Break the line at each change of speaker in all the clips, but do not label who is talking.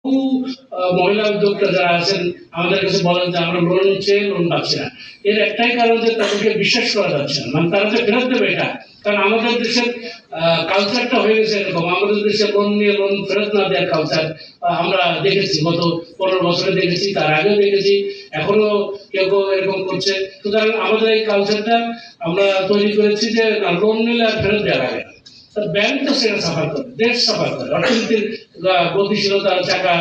মহিলা উদ্যোক্তা যারা আছেন আমাদের কাছে বলেন যে আমরা লোন নিচ্ছে, লোন পাচ্ছি না। এর একটাই কারণ যে তাদেরকে বিশ্বাস করা যাচ্ছে না, মানে তারা যে ফেরত দেবে এটা। কারণ আমাদের দেশের কালচারটা হয়ে গেছে এরকম, আমাদের দেশে লোন নিয়ে লোন ফেরত না দেওয়ার কালচার আমরা দেখেছি, গত 15 বছরে দেখেছি, তার আগেও দেখেছি, এখনো কেউ কেউ এরকম করছে। সুতরাং আমাদের এই কালচারটা আমরা তৈরি করেছি যে লোন নিলে আর ফেরত দেওয়া লাগে না। ব্যাংক তো সেটা সাফার করে, দেশ সাফার করে, অর্থনীতির গতিশীলতা চাকা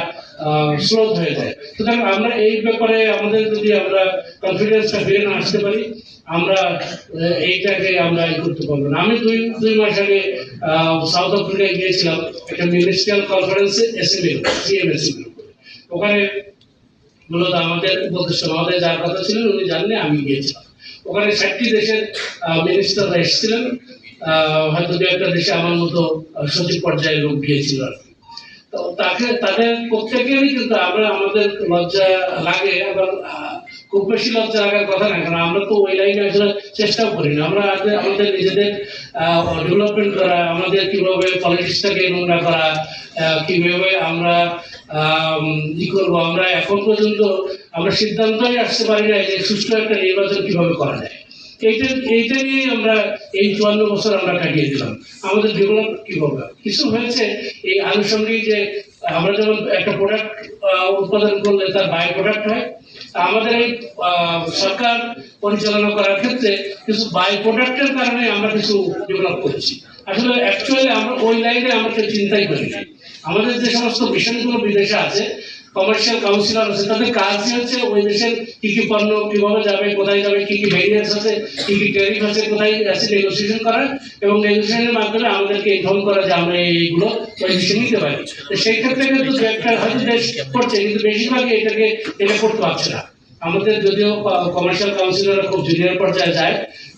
স্লোথ হয়ে যায়। সুতরাং আমরা এই ব্যাপারে আমাদের যদি আমরা কনফিডেন্সটা ফিরে না আসতে পারি, আমরা এইটাকে আমরা করতে পারবো না। আমি দুই মাস আগে সাউথ আফ্রিকায় গিয়েছিলাম একটা মিনিস্ট্রিয়াল কনফারেন্সে, সিএমএসি ওখানে মূলত আমাদের উপদেষ্টা আমাদের যার কথা ছিলেন উনি জানলে আমি গিয়েছিলাম। ওখানে 60টি দেশের মিনিস্টাররা এসেছিলেন, হয়তো দু একটা দেশে আমার মতো সচিব পর্যায়ে লোক গিয়েছিল আর কি। তো তাদের প্রত্যেকেরই কিন্তু আমাদের লজ্জা লাগে, আবার খুব বেশি লজ্জা লাগার কথা না, কারণ আমরা তো ওই লাইনে আসলে চেষ্টাও করি না। আমরা আমাদের নিজেদের ডেভেলপমেন্ট করা, আমাদের কিভাবে পলিটিক্সটাকে নোংরা করা, কিভাবে আমরা ই করবো, আমরা এখন পর্যন্ত আমরা সিদ্ধান্তই আসতে পারি না যে সুষ্ঠু একটা নির্বাচন কিভাবে করা যায়। এইটা নিয়ে আমরা এই 54 বছর আমরা কাটিয়ে দিলাম। আমাদের ডেভেলপ কিভাবে কিছু হয়েছে এই আনুষঙ্গিক, যে আমরা যেমন একটা প্রোডাক্ট উৎপাদন করলে তার বাই প্রোডাক্ট হয়, আমাদের এই সরকার পরিচালনা করার ক্ষেত্রে কিছু বাই প্রোডাক্টের কারণে আমরা কিছু ডেভেলপ করেছি। আসলে অ্যাকচুয়ালি আমরা ওই লাইনে আমাকে চিন্তাই করি। আমাদের যে সমস্ত মিশনগুলো বিদেশে আছে, কমার্শিয়াল কাউন্সিলর আছে, তাদের কাজই হচ্ছে ওই দেশের কি কি পণ্য কিভাবে যাবে, কোথায় যাবে, কি কি ভেরিয়েন্স আছে, কি কি ট্যারিফ আছে, কোথায় আছে, নেগোসিয়েশন করা, এবং নেগোসিয়েশনের মাধ্যমে আমাদেরকে ইনফর্ম করা যে আমরা এইগুলো ওই দেশে নিতে পারি। তো সেই ক্ষেত্রে কিন্তু একটা হয়তো দেশ করছে, কিন্তু বেশিরভাগই এটা করতে পারছে না। আমাদের যদিও কমার্শিয়াল কাউন্সিলররা খুব জুনিয়র পর্যায়ে যায়,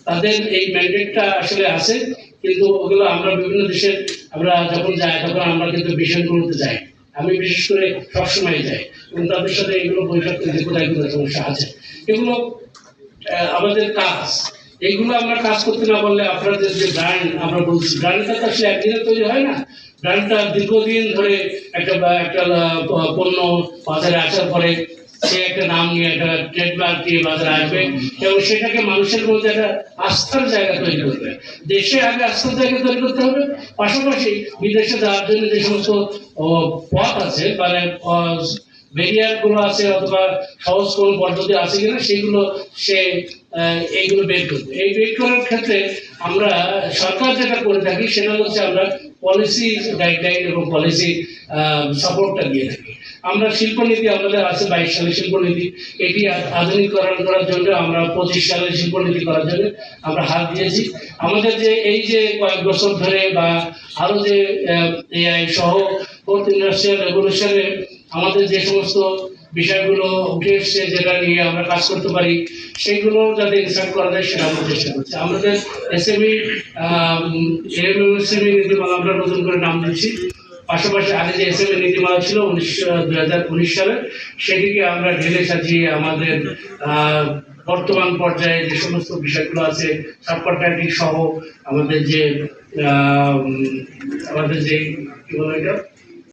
তাদের এই ম্যান্ডেটটা আসলে আছে, কিন্তু ওগুলো আমরা বিভিন্ন দেশের আমরা যখন যাই তখন আমরা কিন্তু বিষয়গুলোতে যাই। আমি বিশেষ করে সবসময় যাই এবং তাদের সাথে এগুলো বৈঠক করতে, কোথায় কোথায় সমস্যা আছে, এগুলো আমাদের কাজ। এইগুলো আমরা কাজ করতে না পারলে আপনাদের যে ব্র্যান্ড আমরা বলছি, ব্র্যান্ডটা তো আসলে একদিনে তৈরি হয় না। ব্র্যান্ডটা দীর্ঘদিন ধরে একটা পণ্য বাজারে আসার পরে সে একটা নাম নিয়ে একটা ট্রেডমার্ক দিয়ে বাজারে আসবে এবং সেটাকে মানুষের মধ্যে একটা আস্থার জায়গা তৈরি করবে। দেশে আগে আস্থার জায়গা তৈরি করতে হবে, পাশাপাশি বিদেশে যাওয়ার জন্য যে সমস্ত পথ আছে, মানে ব্যারিয়ার গুলো আছে অথবা সহজ কোন পদ্ধতি আছে কিনা সেগুলো সে এইগুলো বের করবে। এই বের করার ক্ষেত্রে আমরা সরকার যেটা করে থাকি সেটা হচ্ছে আমরা পলিসি গাইডলাইন এবং পলিসি সাপোর্টটা দিয়ে থাকি। আমরা শিল্পনীতি আমাদের আছে 22 সালের শিল্পনীতি, এটি আধুনিকরণ করার জন্য আমরা 25 সালের শিল্পনীতি করার জন্য আমরা হাত দিয়েছি। আমাদের যে এই যে কয়েক বছর ধরে বা আরো যে এআই সহ ফোর্থ ইন্ডাস্ট্রিয়াল রেভলিউশনে আমাদের যে সমস্ত বিষয়গুলো উঠে এসছে যেটা নিয়ে আমরা কাজ করতে পারি সেগুলো যাতে ইনসার্ট করা যায় সেটা আমরা চেষ্টা করছি। আমাদের এসএমই নীতিমালা আমরা নতুন করে নাম দিচ্ছি, পাশাপাশি আগে যে এসএমই নীতিমালা ছিল 2019 সালে, সেটিকে আমরা ঢেলে সাজিয়ে আমাদের বর্তমান পর্যায়ে যে সমস্ত বিষয়গুলো আছে সাবকন্ট্রাক্টিং সহ আমাদের যে কি বলে এটা